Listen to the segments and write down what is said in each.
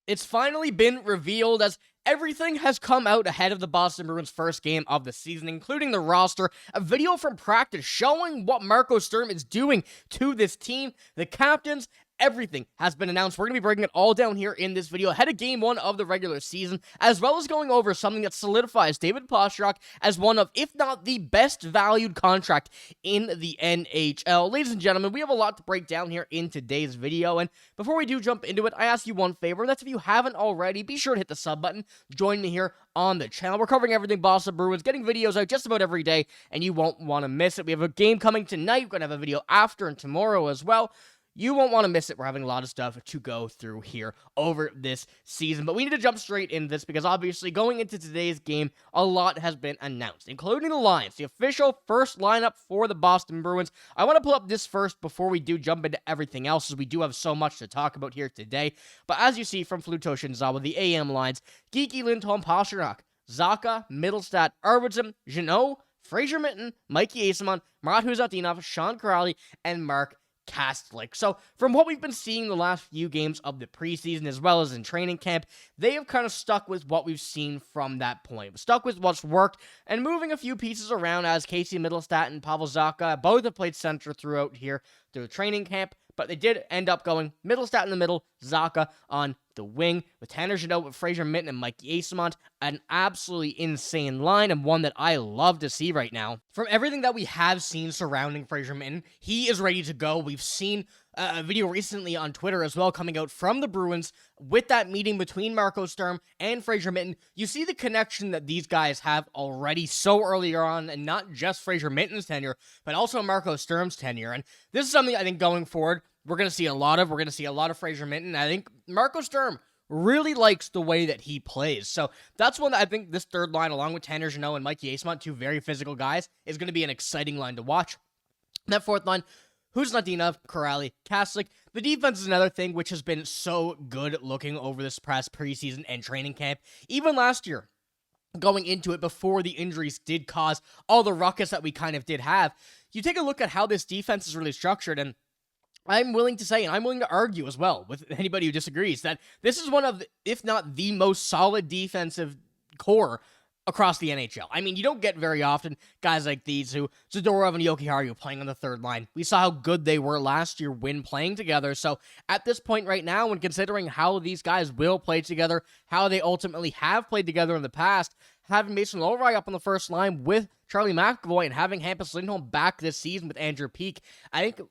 It's finally been revealed as everything has come out ahead of the Boston Bruins' first game of the season, including the roster, a video from practice showing what Marco Sturms is doing to this team, the captains. Everything has been announced. We're going to be breaking it all down here in this video ahead of Game 1 of the regular season, as well as going over something that solidifies David Pastrnak as one of, if not the best valued contract in the NHL. Ladies and gentlemen, we have a lot to break down here in today's video, and before we do jump into it, I ask you one favor, and that's if you haven't already, be sure to hit the sub button, join me here on the channel. We're covering everything Boston Bruins, getting videos out just about every day, and you won't want to miss it. We have a game coming tonight, we're going to have a video after and tomorrow as well. You won't want to miss it. We're having a lot of stuff to go through here over this season. But we need to jump straight into this because obviously going into today's game, a lot has been announced, including the lines, the official first lineup for the Boston Bruins. I want to pull up this first before we do jump into everything else, as we do have so much to talk about here today. But as you see from Fluto Shinzawa, the AM lines, Geeky, Lindholm, Pastrnak, Zacha, Middlestat, Arvidsson, Jeannot, Fraser Minten, Mikey Eyssimont, Marco Sturms, Sean Kuraly, and Mark Castlick. So from what we've been seeing the last few games of the preseason as well as in training camp, they have kind of stuck with what we've seen from that point. Stuck with what's worked and moving a few pieces around, as Casey Middlestat and Pavel Zacha both have played center throughout here through training camp, but they did end up going Middlestat in the middle, Zacha on the wing, with Tanner Jeannot, with Fraser Minten and Mikey Eyssimont. An absolutely insane line, and one that I love to see right now. From everything that we have seen surrounding Fraser Minten, he is ready to go. We've seen a video recently on Twitter as well coming out from the Bruins with that meeting between Marco Sturms and Fraser Minten. You see the connection that these guys have already so earlier on, and not just Fraser Minten's tenure, but also Marco Sturms' tenure. And this is something I think going forward, we're going to see a lot of. We're going to see a lot of Fraser Minten. I think Marco Sturms really likes the way that he plays. So that's one that I think this third line, along with Tanner Jeannot and Mikey Eyssimont, two very physical guys, is going to be an exciting line to watch. And that fourth line, Husnadinov, Kuraly, Castlick. The defense is another thing which has been so good looking over this past preseason and training camp. Even last year, going into it before the injuries did cause all the ruckus that we kind of did have, you take a look at how this defense is really structured, and I'm willing to say, and I'm willing to argue as well with anybody who disagrees, that this is one of, if not the most solid defensive core across the NHL. I mean, you don't get very often guys like these who, Zadorov and Jokiharju playing on the third line. We saw how good they were last year when playing together. So at this point right now, when considering how these guys will play together, how they ultimately have played together in the past, having Mason Lohrei up on the first line with Charlie McAvoy and having Elias Lindholm back this season with Andrew Peeke, I think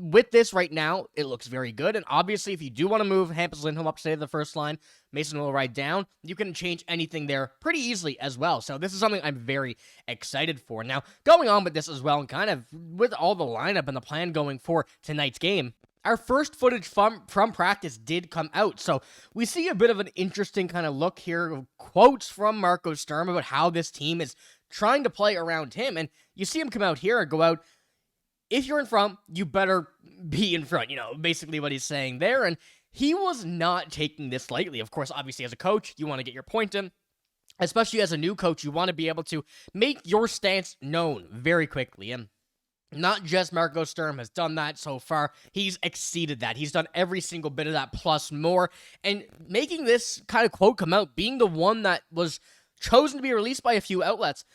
with this right now, it looks very good. And obviously, if you do want to move Hampus Lindholm up to say the first line, Mason Lohrei down, you can change anything there pretty easily as well. So this is something I'm very excited for. Now, going on with this as well, and kind of with all the lineup and the plan going for tonight's game, our first footage from practice did come out. So we see a bit of an interesting kind of look here of quotes from Marco Sturms about how this team is trying to play around him. And you see him come out here and go out, if you're in front, you better be in front, basically what he's saying there. And he was not taking this lightly. Of course, obviously, as a coach, you want to get your point in. Especially as a new coach, you want to be able to make your stance known very quickly. And not just Marco Sturms has done that so far. He's exceeded that. He's done every single bit of that plus more. And making this kind of quote come out, being the one that was chosen to be released by a few outlets,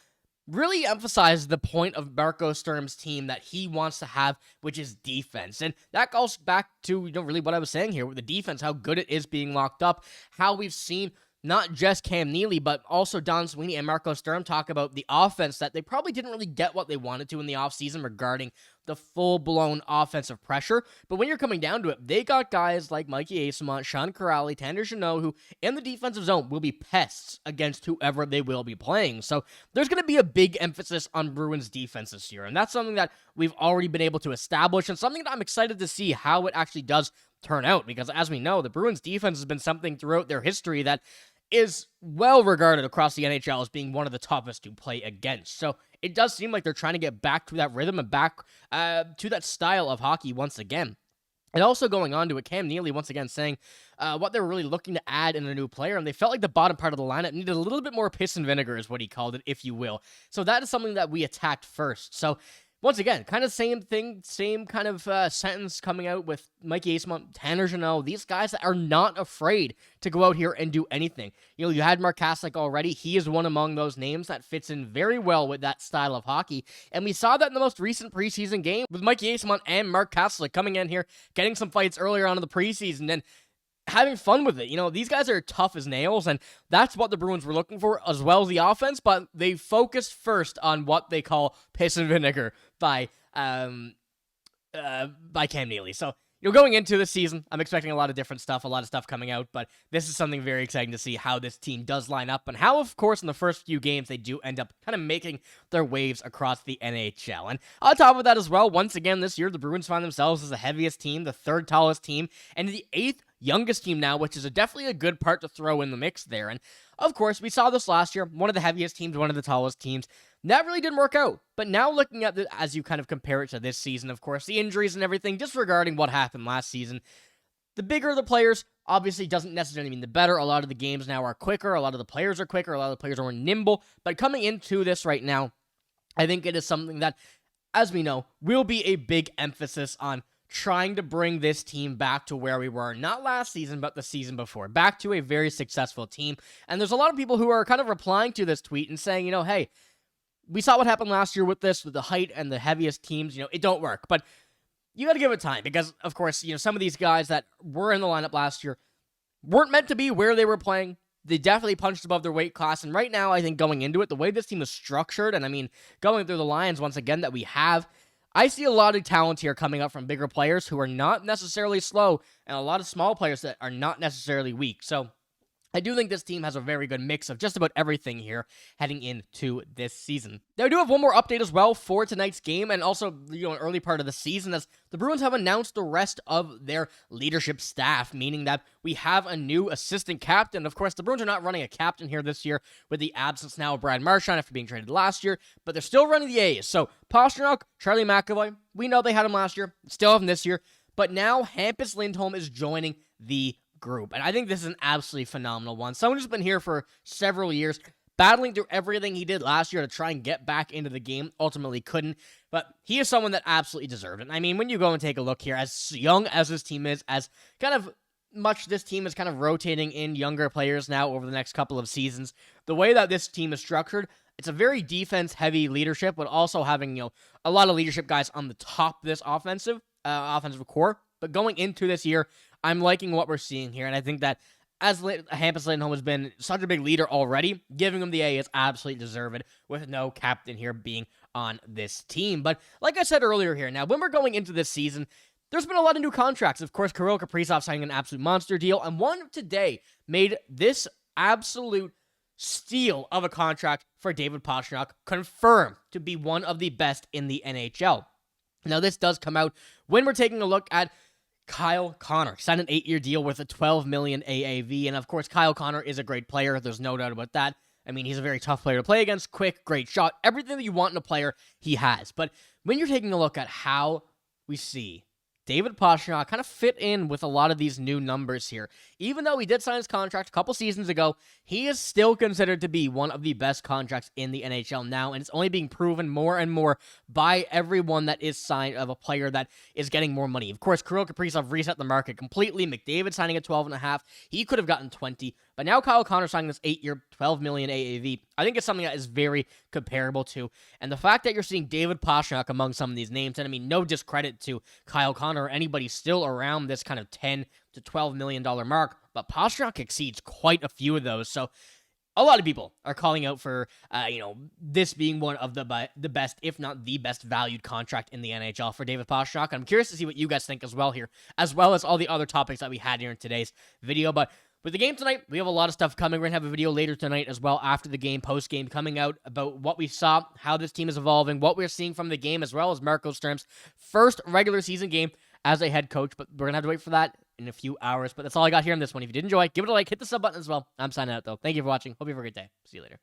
really emphasized the point of Marco Sturms' team that he wants to have, which is defense. And that goes back to, really what I was saying here with the defense, how good it is being locked up, how we've seen not just Cam Neely, but also Don Sweeney and Marco Sturms talk about the offense, that they probably didn't really get what they wanted to in the offseason regarding the full-blown offensive pressure. But when you're coming down to it, they got guys like Mikey Eyssimont, Sean Kuraly, Tanner Jeannot, who in the defensive zone will be pests against whoever they will be playing. So there's going to be a big emphasis on Bruins defense this year, and that's something that we've already been able to establish, and something that I'm excited to see how it actually does turn out, because as we know, the Bruins defense has been something throughout their history that is well regarded across the NHL as being one of the toughest to play against. So it does seem like they're trying to get back to that rhythm and back to that style of hockey once again. And also going on to it, Cam Neely once again saying what they're really looking to add in a new player, and they felt like the bottom part of the lineup needed a little bit more piss and vinegar is what he called it, if you will. So that is something that we attacked first. So once again, kind of same thing, same kind of sentence coming out with Mikey Eyssimont, Tanner Jeannot, these guys that are not afraid to go out here and do anything. You know, you had Mark Kaslik already. He is one among those names that fits in very well with that style of hockey. And we saw that in the most recent preseason game with Mikey Eyssimont and Mark Kaslik coming in here, getting some fights earlier on in the preseason, and having fun with it. You know, these guys are tough as nails, and that's what the Bruins were looking for, as well as the offense, but they focused first on what they call piss and vinegar by Cam Neely. So, you know, going into the season, I'm expecting a lot of different stuff, a lot of stuff coming out, but this is something very exciting to see how this team does line up, and how, of course, in the first few games, they do end up kind of making their waves across the NHL. And on top of that as well, once again this year, the Bruins find themselves as the heaviest team, the third tallest team, and the 8th youngest team now, which is definitely a good part to throw in the mix there. And of course, we saw this last year, one of the heaviest teams, one of the tallest teams. That really didn't work out. But now looking at as you kind of compare it to this season, of course, the injuries and everything, disregarding what happened last season, the bigger the players obviously doesn't necessarily mean the better. A lot of the games now are quicker, a lot of the players are quicker, a lot of the players are more nimble. But coming into this right now, I think it is something that, as we know, will be a big emphasis on trying to bring this team back to where we were, not last season, but the season before, back to a very successful team. And there's a lot of people who are kind of replying to this tweet and saying, you know, hey, we saw what happened last year with this, with the height and the heaviest teams, you know, it don't work. But you got to give it time because, of course, you know, some of these guys that were in the lineup last year weren't meant to be where they were playing. They definitely punched above their weight class. And right now, I think going into it, the way this team is structured, and I mean, going through the lines once again that we have, I see a lot of talent here coming up from bigger players who are not necessarily slow, and a lot of small players that are not necessarily weak. So I do think this team has a very good mix of just about everything here heading into this season. Now, I do have one more update as well for tonight's game, and also, you know, an early part of the season, as the Bruins have announced the rest of their leadership staff, meaning that we have a new assistant captain. Of course, the Bruins are not running a captain here this year with the absence now of Brad Marchand after being traded last year, but they're still running the A's. So, Pastrnak, Charlie McAvoy, we know they had him last year, still have him this year, but now Elias Lindholm is joining the group. And I think this is an absolutely phenomenal one. Someone who's been here for several years, battling through everything he did last year to try and get back into the game, ultimately couldn't. But he is someone that absolutely deserved it. I mean, when you go and take a look here, as young as this team is, as kind of much this team is kind of rotating in younger players now over the next couple of seasons, the way that this team is structured, it's a very defense-heavy leadership, but also having, you know, a lot of leadership guys on the top of this offensive core. But going into this year, I'm liking what we're seeing here, and I think that as Hampus Lindholm has been such a big leader already, giving him the A is absolutely deserved with no captain here being on this team. But like I said earlier here, now when we're going into this season, there's been a lot of new contracts. Of course, Kirill Kaprizov signing an absolute monster deal, and one today made this absolute steal of a contract for David Pastrnak confirmed to be one of the best in the NHL. Now, this does come out when we're taking a look at Kyle Connor signed an 8-year deal with a $12 million AAV, and of course, Kyle Connor is a great player. There's no doubt about that. I mean, he's a very tough player to play against, quick, great shot, everything that you want in a player, he has. But when you're taking a look at how we see David Pastrnak kind of fit in with a lot of these new numbers here. Even though he did sign his contract a couple seasons ago, he is still considered to be one of the best contracts in the NHL now, and it's only being proven more and more by everyone that is signed of a player that is getting more money. Of course, Kirill Kaprizov reset the market completely. McDavid signing at 12.5. He could have gotten 20, but now Kyle Connor signing this 8-year, $12 million AAV. I think it's something that is very comparable to, and the fact that you're seeing David Pastrnak among some of these names, and I mean, no discredit to Kyle Connor or anybody still around this kind of $10 to $12 million mark, but Pastrnak exceeds quite a few of those, so a lot of people are calling out for, this being one of the best, if not the best valued contract in the NHL for David Pastrnak. I'm curious to see what you guys think as well here, as well as all the other topics that we had here in today's video, but with the game tonight, we have a lot of stuff coming. We're going to have a video later tonight as well after the game, post-game, coming out about what we saw, how this team is evolving, what we're seeing from the game, as well as Marco Sturms' first regular season game as a head coach. But we're going to have to wait for that in a few hours. But that's all I got here on this one. If you did enjoy, give it a like, hit the sub button as well. I'm signing out, though. Thank you for watching. Hope you have a great day. See you later.